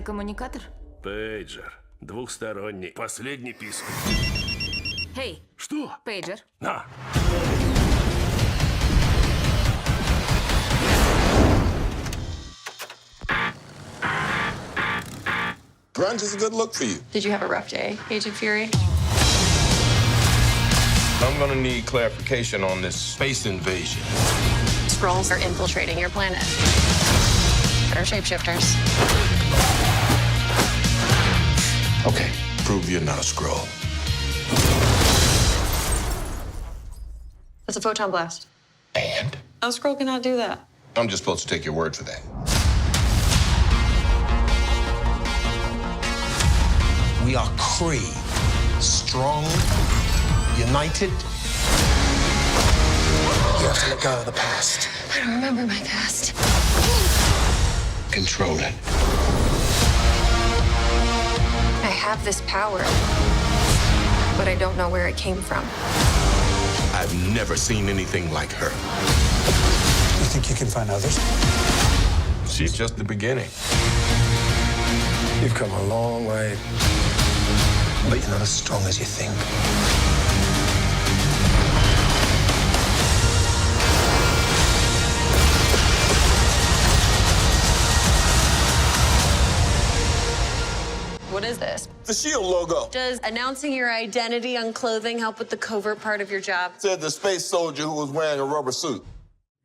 коммуникатор? Пейджер. Двухсторонний. Последний писк. Эй, Что? пейджер. На. Grunge is a good look for you. Did you have a rough day, Agent Fury? I'm gonna need clarification on this space invasion. Skrulls are infiltrating your planet. They're shapeshifters. Okay, prove you're not a Skrull. That's a photon blast. And? A Skrull cannot do that. I'm just supposed to take your word for that. We are Kree. Strong, united. You have to let go of the past. I don't remember my past. Control it. I have this power, but I don't know where it came from. I've never seen anything like her. You think you can find others? She's just the beginning. You've come a long way, but you're not as strong as you think. What is this? The SHIELD logo. Does announcing your identity on clothing help with the covert part of your job? Said the space soldier who was wearing a rubber suit.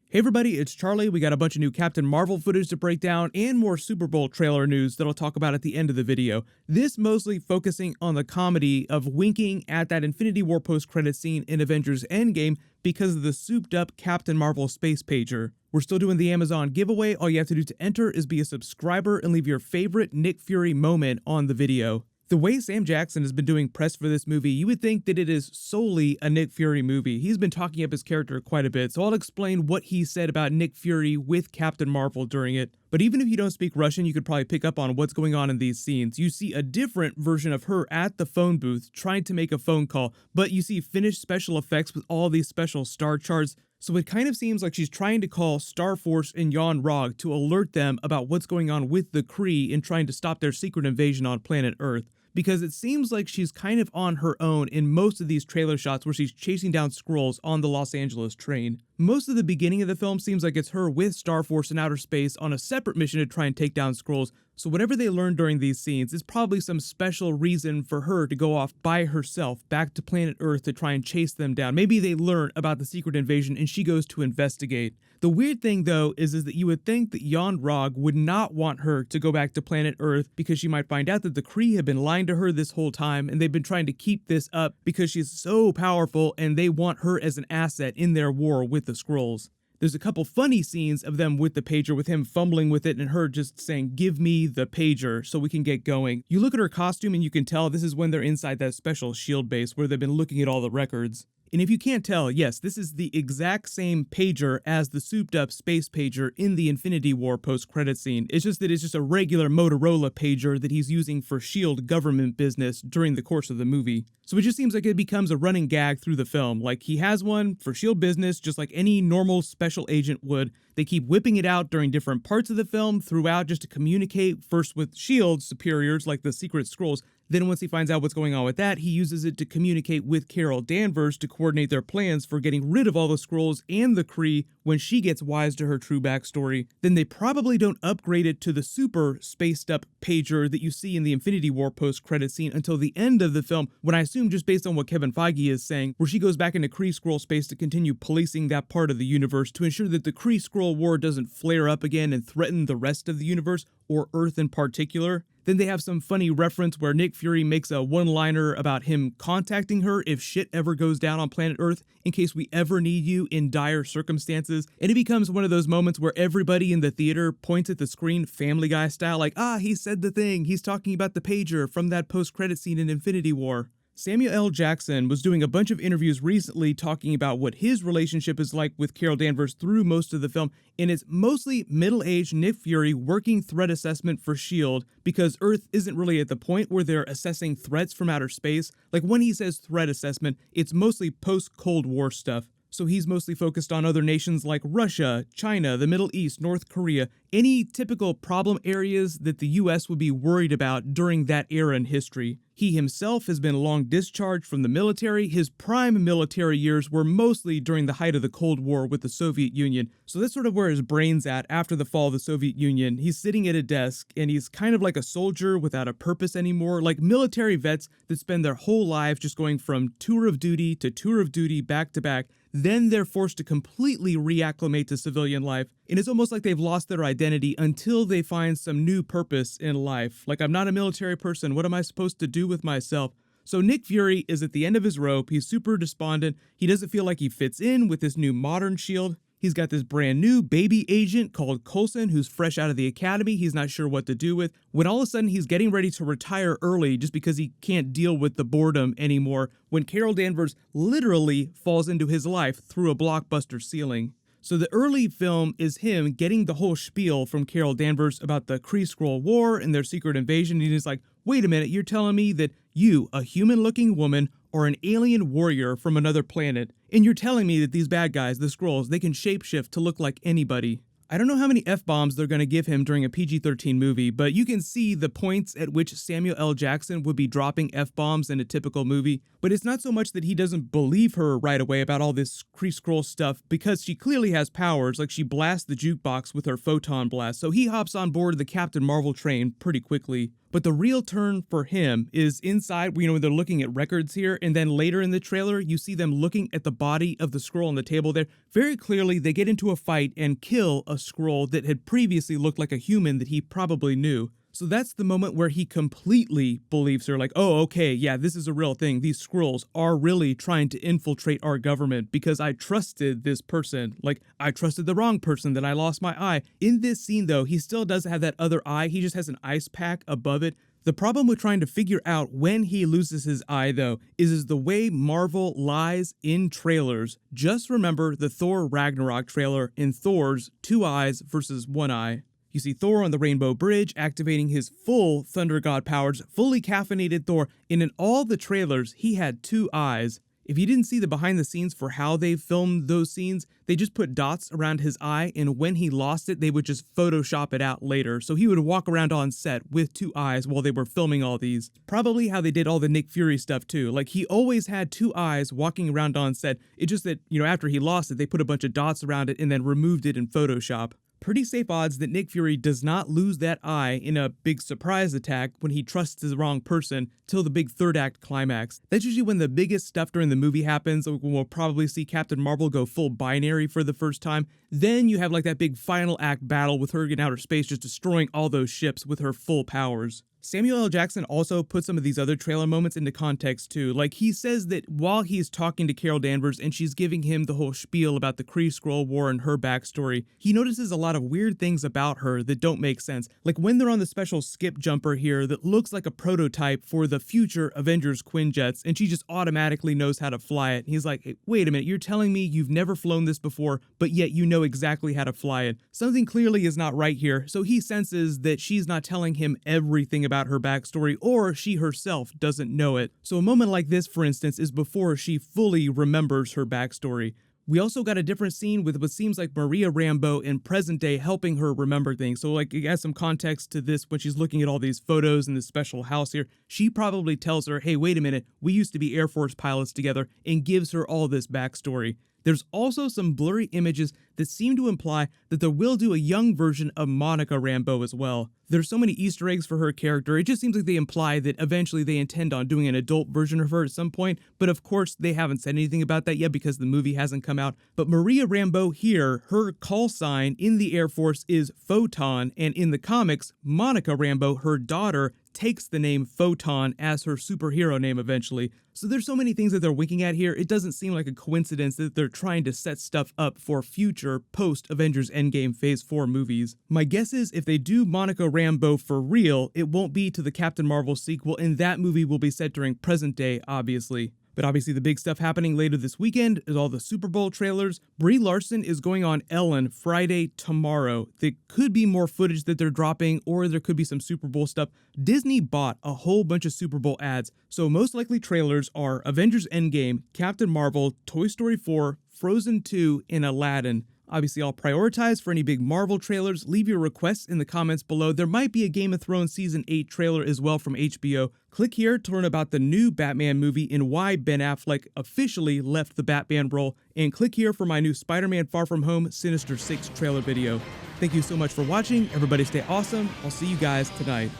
Hey everybody, it's Charlie. We got a bunch of new Captain Marvel footage to break down and more Super Bowl trailer news that I'll talk about at the end of the video. This mostly focusing on the comedy of winking at that Infinity War post-credit scene in Avengers Endgame because of the souped up Captain Marvel space pager. We're still doing the Amazon giveaway. All you have to do to enter is be a subscriber and leave your favorite Nick Fury moment on the video. The way Sam Jackson has been doing press for this movie, you would think that it is solely a Nick Fury movie. He's been talking up his character quite a bit, so I'll explain what he said about Nick Fury with Captain Marvel during it. But even if you don't speak Russian, you could probably pick up on what's going on in these scenes. You see a different version of her at the phone booth trying to make a phone call, but you see finished special effects with all these special star charts. So it kind of seems like she's trying to call Star Force and Yon-Rogg to alert them about what's going on with the Kree and trying to stop their secret invasion on planet Earth. Because it seems like she's kind of on her own in most of these trailer shots where she's chasing down Skrulls on the Los Angeles train. Most of the beginning of the film seems like it's her with Star Force in outer space on a separate mission to try and take down Skrulls, so whatever they learn during these scenes is probably some special reason for her to go off by herself back to planet Earth to try and chase them down. Maybe they learn about the secret invasion and she goes to investigate. The weird thing though is that you would think that Yon-Rogg would not want her to go back to planet Earth because she might find out that the Kree have been lying to her this whole time and they've been trying to keep this up because she's so powerful and they want her as an asset in their war with the Skrulls. There's a couple funny scenes of them with the pager, with him fumbling with it and her just saying, "Give me the pager," so we can get going. You look at her costume and you can tell this is when they're inside that special SHIELD base where they've been looking at all the records. And if you can't tell, yes, this is the exact same pager as the souped-up space pager in the Infinity War post-credit scene. It's just that it's just a regular Motorola pager that he's using for SHIELD government business during the course of the movie. So it just seems like it becomes a running gag through the film. Like, he has one for SHIELD business, just like any normal special agent would. They keep whipping it out during different parts of the film throughout just to communicate first with SHIELD superiors like the Secret Skrulls. Then once he finds out what's going on with that, he uses it to communicate with Carol Danvers to coordinate their plans for getting rid of all the Skrulls and the Kree when she gets wise to her true backstory. Then they probably don't upgrade it to the super spaced up pager that you see in the Infinity War post-credit scene until the end of the film, when I assume just based on what Kevin Feige is saying, where she goes back into Kree-Skrull space to continue policing that part of the universe to ensure that the Kree-Skrull war doesn't flare up again and threaten the rest of the universe, or Earth in particular. Then they have some funny reference where Nick Fury makes a one-liner about him contacting her if shit ever goes down on planet Earth in case we ever need you in dire circumstances. And it becomes one of those moments where everybody in the theater points at the screen Family Guy style like, he said the thing, he's talking about the pager from that post-credit scene in Infinity War. Samuel L. Jackson was doing a bunch of interviews recently talking about what his relationship is like with Carol Danvers through most of the film, and it's mostly middle-aged Nick Fury working threat assessment for S.H.I.E.L.D. because Earth isn't really at the point where they're assessing threats from outer space. Like when he says threat assessment, it's mostly post-Cold War stuff. So he's mostly focused on other nations like Russia, China, the Middle East, North Korea, any typical problem areas that the US would be worried about during that era in history. He himself has been long discharged from the military. His prime military years were mostly during the height of the Cold War with the Soviet Union. So that's sort of where his brain's at after the fall of the Soviet Union. He's sitting at a desk and he's kind of like a soldier without a purpose anymore, like military vets that spend their whole lives just going from tour of duty to tour of duty back to back. Then they're forced to completely reacclimate to civilian life. And it's almost like they've lost their identity until they find some new purpose in life. Like, I'm not a military person. What am I supposed to do with myself? So Nick Fury is at the end of his rope. He's super despondent. He doesn't feel like he fits in with this new modern shield. He's got this brand new baby agent called Coulson who's fresh out of the academy. He's not sure what to do with. When all of a sudden he's getting ready to retire early just because he can't deal with the boredom anymore, when Carol Danvers literally falls into his life through a blockbuster ceiling. So the early film is him getting the whole spiel from Carol Danvers about the Kree-Skrull War and their secret invasion. And he's like, wait a minute, you're telling me that you, a human-looking woman, are an alien warrior from another planet, and you're telling me that these bad guys, the Skrulls, they can shapeshift to look like anybody. I don't know how many F-bombs they're going to give him during a PG-13 movie, but you can see the points at which Samuel L. Jackson would be dropping F-bombs in a typical movie. But it's not so much that he doesn't believe her right away about all this Kree-Skrull stuff, because she clearly has powers, like she blasts the jukebox with her photon blast, so he hops on board the Captain Marvel train pretty quickly. But the real turn for him is inside, when they're looking at records here, and then later in the trailer, you see them looking at the body of the Skrull on the table there. Very clearly, they get into a fight and kill a Skrull that had previously looked like a human that he probably knew. So that's the moment where he completely believes her, like, oh, okay, yeah, this is a real thing. These Skrulls are really trying to infiltrate our government because I trusted this person. Like, I trusted the wrong person, then I lost my eye. In this scene, though, he still does have that other eye. He just has an ice pack above it. The problem with trying to figure out when he loses his eye, though, is the way Marvel lies in trailers. Just remember the Thor Ragnarok trailer in Thor's 2 eyes versus 1 eye. You see Thor on the Rainbow Bridge activating his full Thunder God powers, fully caffeinated Thor, and in all the trailers, he had 2 eyes. If you didn't see the behind the scenes for how they filmed those scenes, they just put dots around his eye, and when he lost it, they would just Photoshop it out later. So he would walk around on set with 2 eyes while they were filming all these. Probably how they did all the Nick Fury stuff too. Like, he always had 2 eyes walking around on set. It's just that, after he lost it, they put a bunch of dots around it and then removed it in Photoshop. Pretty safe odds that Nick Fury does not lose that eye in a big surprise attack when he trusts the wrong person till the big 3rd act climax. That's usually when the biggest stuff during the movie happens, when we'll probably see Captain Marvel go full binary for the first time. Then you have like that big final act battle with her in outer space just destroying all those ships with her full powers. Samuel L. Jackson also put some of these other trailer moments into context too. Like, he says that while he's talking to Carol Danvers and she's giving him the whole spiel about the Kree-Skrull War and her backstory, he notices a lot of weird things about her that don't make sense. Like when they're on the special skip jumper here that looks like a prototype for the future Avengers Quinjets, and she just automatically knows how to fly it. He's like, hey, wait a minute, you're telling me you've never flown this before, but yet you know exactly how to fly it. Something clearly is not right here, so he senses that she's not telling him everything about her backstory, or she herself doesn't know it. So a moment like this, for instance, is before she fully remembers her backstory. We also got a different scene with what seems like Maria Rambeau in present day helping her remember things. So like, it adds some context to this when she's looking at all these photos in this special house here. She probably tells her, hey, wait a minute, we used to be Air Force pilots together, and gives her all this backstory. There's also some blurry images that seem to imply that they will do a young version of Monica Rambeau as well. There's so many Easter eggs for her character, it just seems like they imply that eventually they intend on doing an adult version of her at some point, but of course they haven't said anything about that yet because the movie hasn't come out. But Maria Rambeau here, her call sign in the Air Force is Photon, and in the comics, Monica Rambeau, her daughter, takes the name Photon as her superhero name eventually. So there's so many things that they're winking at here, it doesn't seem like a coincidence that they're trying to set stuff up for future post-Avengers Endgame Phase 4 movies. My guess is if they do Monica Rambeau for real, it won't be to the Captain Marvel sequel, and that movie will be set during present day, obviously. But obviously the big stuff happening later this weekend is all the Super Bowl trailers. Brie Larson is going on Ellen Friday tomorrow. There could be more footage that they're dropping, or there could be some Super Bowl stuff. Disney bought a whole bunch of Super Bowl ads, so most likely trailers are Avengers Endgame, Captain Marvel, Toy Story 4, Frozen 2, and Aladdin. Obviously, I'll prioritize for any big Marvel trailers. Leave your requests in the comments below. There might be a Game of Thrones Season 8 trailer as well from HBO. Click here to learn about the new Batman movie and why Ben Affleck officially left the Batman role. And click here for my new Spider-Man Far From Home Sinister 6 trailer video. Thank you so much for watching. Everybody stay awesome. I'll see you guys tonight.